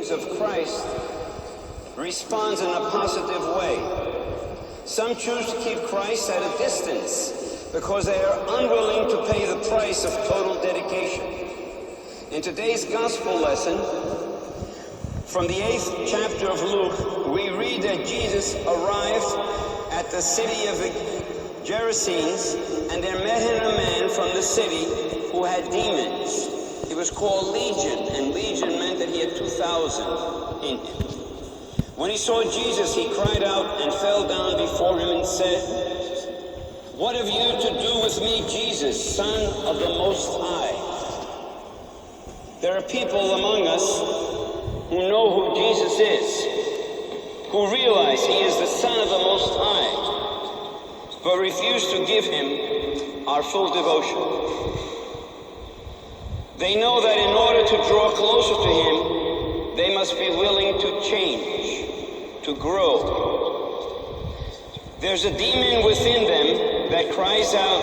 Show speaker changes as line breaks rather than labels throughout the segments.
teachings of Christ responds in a positive way. Some choose to keep Christ at a distance because they are unwilling to pay the price of total dedication. In today's gospel lesson, from the 8th chapter of Luke, we read that Jesus arrived at the city of the Gerasenes, and there met him a man from the city who had demons. He was called Legion, and Legion meant that he had 2,000 in him. When he saw Jesus, he cried out and fell down before him and said, "What have you to do with me, Jesus, Son of the Most High?" There are people among us who know who Jesus is, who realize he is the Son of the Most High, but refuse to give him our full devotion. They know that in order to draw closer to him, they must be willing to change, to grow. There's a demon within them that cries out,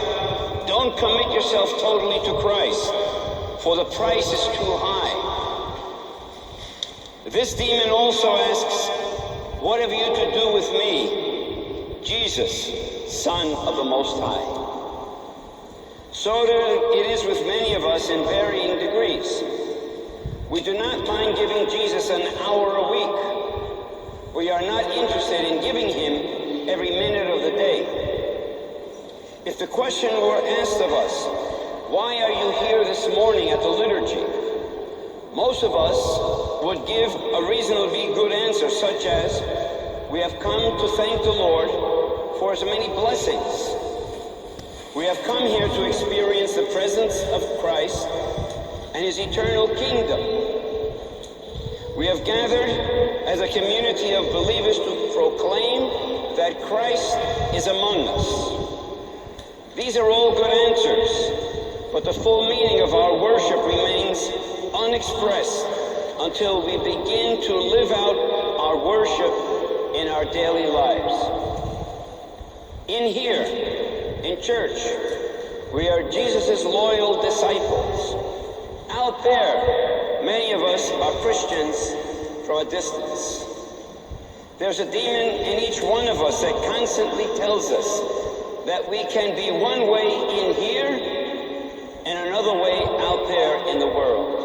"Don't commit yourself totally to Christ, for the price is too high." This demon also asks, "What have you to do with me, Jesus, Son of the Most High?" So it is with many of us in varying degrees. We do not mind giving Jesus an hour a week. We are not interested in giving him every minute of the day. If the question were asked of us, "Why are you here this morning at the liturgy?" most of us would give a reasonably good answer, such as, "We have come to thank the Lord for his many blessings. We have come here to experience the presence of Christ and his eternal kingdom. We have gathered as a community of believers to proclaim that Christ is among us." These are all good answers, but the full meaning of our worship remains unexpressed until we begin to live out our worship in our daily lives. In here, in church, we are Jesus' loyal disciples. Out there, many of us are Christians from a distance. There's a demon in each one of us that constantly tells us that we can be one way in here and another way out there in the world.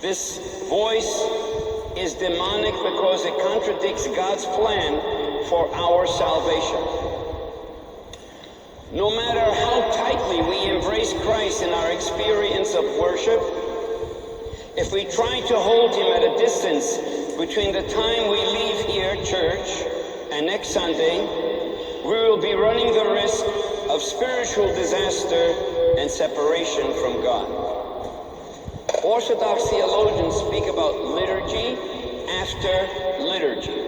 This voice is demonic because it contradicts God's plan for our salvation. No matter how tightly we embrace Christ in our experience of worship, if we try to hold him at a distance between the time we leave here, church, and next Sunday, we will be running the risk of spiritual disaster and separation from God. Orthodox theologians speak about liturgy after liturgy,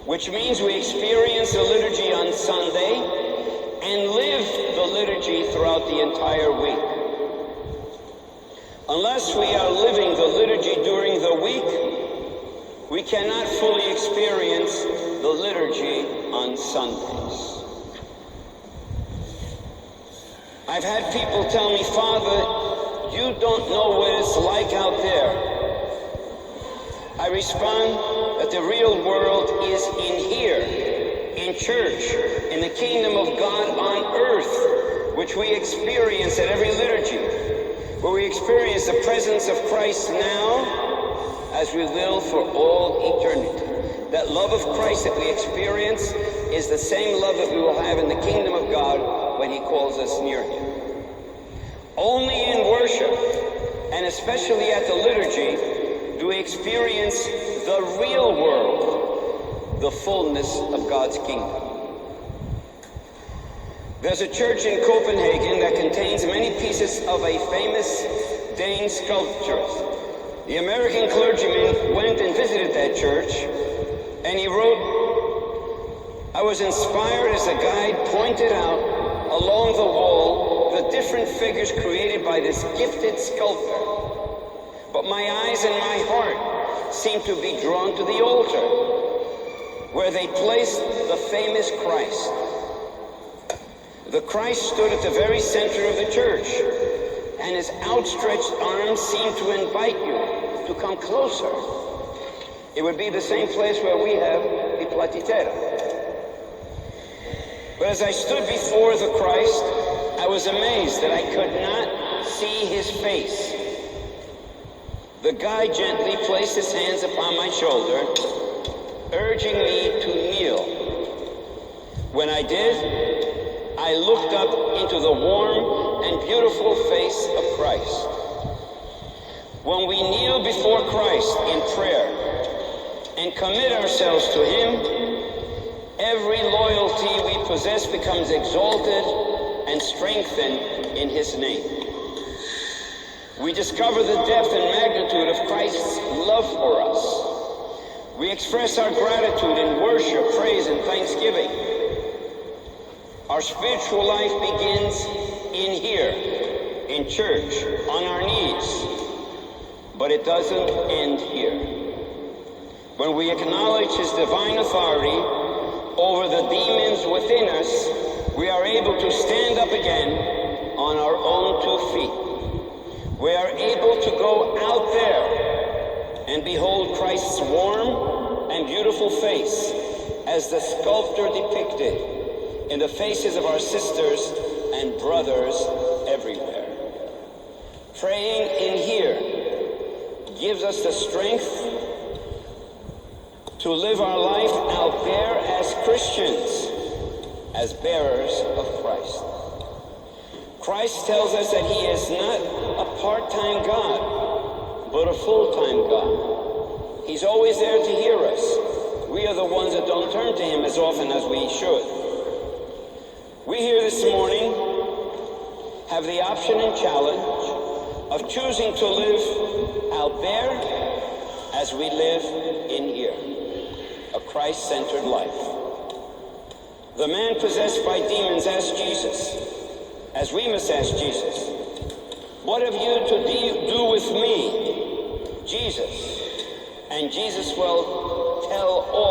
which means we experience the liturgy on Sunday and live the liturgy throughout the entire week. Unless we are living the liturgy during the week, we cannot fully experience the liturgy on Sundays. I've had people tell me, "Father, you don't know what it's like out there." I respond that the real world is in here, in church, in the kingdom of God on earth, which we experience at every liturgy, where we experience the presence of Christ now as we will for all eternity. That love of Christ that we experience is the same love that we will have in the kingdom of God when he calls us near him. Only in worship, and especially at the liturgy, do we experience the real world, the fullness of God's kingdom. There's a church in Copenhagen that contains many pieces of a famous Dane sculpture. The American clergyman went and visited that church, and he wrote, "I was inspired as the guide pointed out along the wall the different figures created by this gifted sculptor. But my eyes and my heart seemed to be drawn to the altar, where they placed the famous Christ. The Christ stood at the very center of the church, and his outstretched arms seemed to invite you to come closer. It would be the same place where we have the platitera. But as I stood before the Christ, I was amazed that I could not see his face. The guide gently placed his hands upon my shoulder, urging me to kneel. When I did, I looked up into the warm and beautiful face of Christ. When we kneel before Christ in prayer and commit ourselves to him, every loyalty we possess becomes exalted and strengthened in his name. We discover the depth and magnitude of Christ's love for us. We express our gratitude in worship, praise, and thanksgiving. Our spiritual life begins in here, in church, on our knees. But it doesn't end here. When we acknowledge his divine authority over the demons within us, we are able to stand up again on our own 2 feet. We are able to go out there and behold Christ's warm and beautiful face as the sculptor depicted in the faces of our sisters and brothers everywhere. Praying in here gives us the strength to live our life out there as Christians, as bearers of Christ. Christ tells us that he is not a part-time God, but a full-time God. He's always there to hear us. We are the ones that don't turn to him as often as we should. We here this morning have the option and challenge of choosing to live out there as we live in here, a Christ-centered life. The man possessed by demons asked Jesus, as we must ask Jesus, "What have you to do with me, Jesus?" And Jesus will tell all